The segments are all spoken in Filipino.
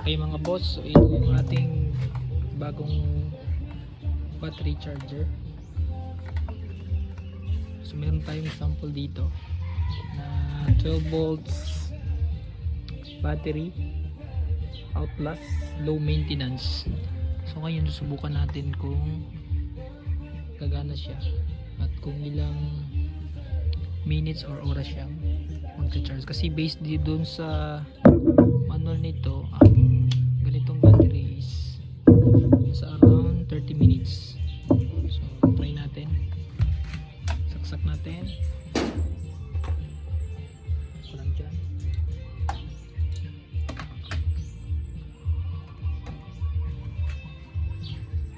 Okay mga boss, so ito yung ating bagong battery charger. So meron tayong sample dito na 12 volts battery, Outlast, low maintenance. So ngayon susubukan natin kung gagana siya at kung ilang minutes or oras siyang magcha-charge, kasi based din doon sa manual nito, ang ganitong battery is sa around 30 minutes. So try natin, saksak natin ko lang dyan.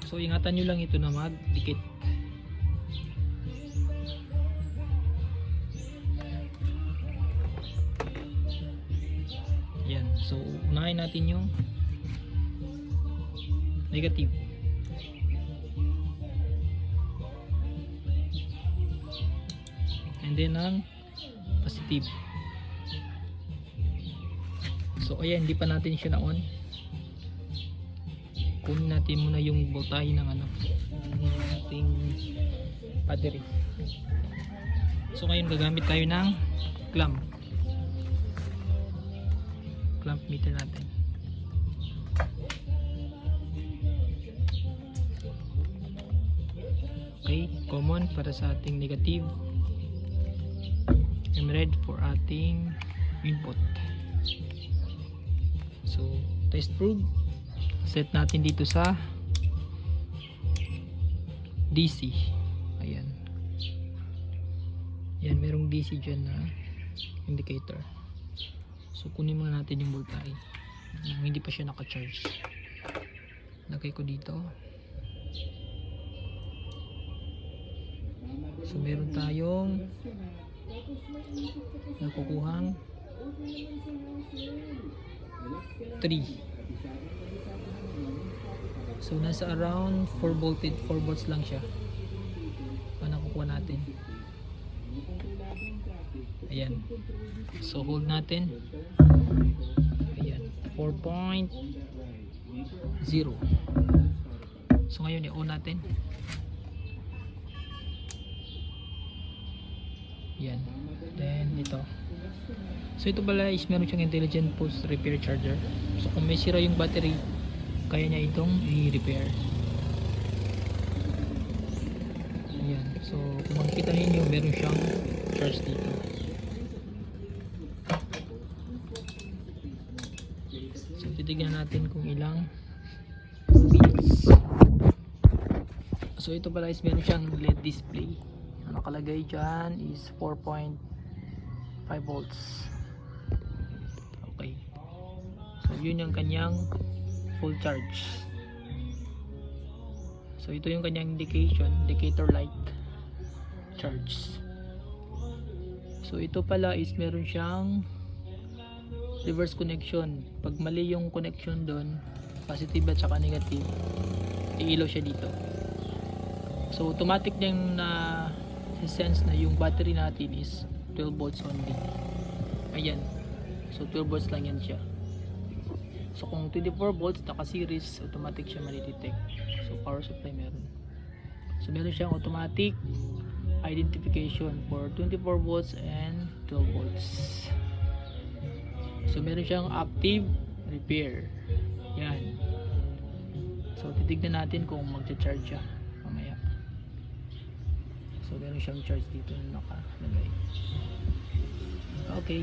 So ingatan nyo lang ito na magdikit. Yan, so unahin natin yung negative. And then ang positive. So ayan, hindi pa natin siya na on. Kunin natin muna yung voltahe ng ating battery. So ngayon gagamit tayo ng clamp meter natin. Okay, common para sa ating negative, and red for ating input. So test probe, set natin dito sa DC. Ayan, yan, merong DC dyan na indicator. So kunin muna natin yung voltahe hindi pa siya naka-charge. Lagay ko dito. So meron tayong nakukuhang 3. So nasa around 4 volts lang siya. Ano nakukuha natin? Ayan. So hold natin. Ayan, 4.0. So ngayon i-on natin. Yan. Then ito. So ito pala is meron siyang intelligent post repair charger. So kung may sira yung battery, kaya niya itong i-repair. Ayan. So kung makikita niyo, meron siyang charge dito. So titignan natin kung ilang minutes. So ito pala is meron siyang LED display. Ang nakalagay dyan is 4.5 volts. Okay. So yun yung kanyang full charge. So ito yung kanyang indicator light charge. So ito pala is meron siyang reverse connection. Pag mali yung connection doon, positive at saka negative, iilaw siya dito. So automatic niyang na sense na yung battery natin is 12 volts only. Ayan. So 12 volts lang yan siya. So kung 24 volts naka-series, automatic siya ma-detect. So power supply meron. So meron siyang automatic identification for 24 volts and 12 volts. So meron siyang active repair. Yan. So titignan natin kung magcha-charge siya mamaya. So meron siyang charge dito na nakalagay. Okay.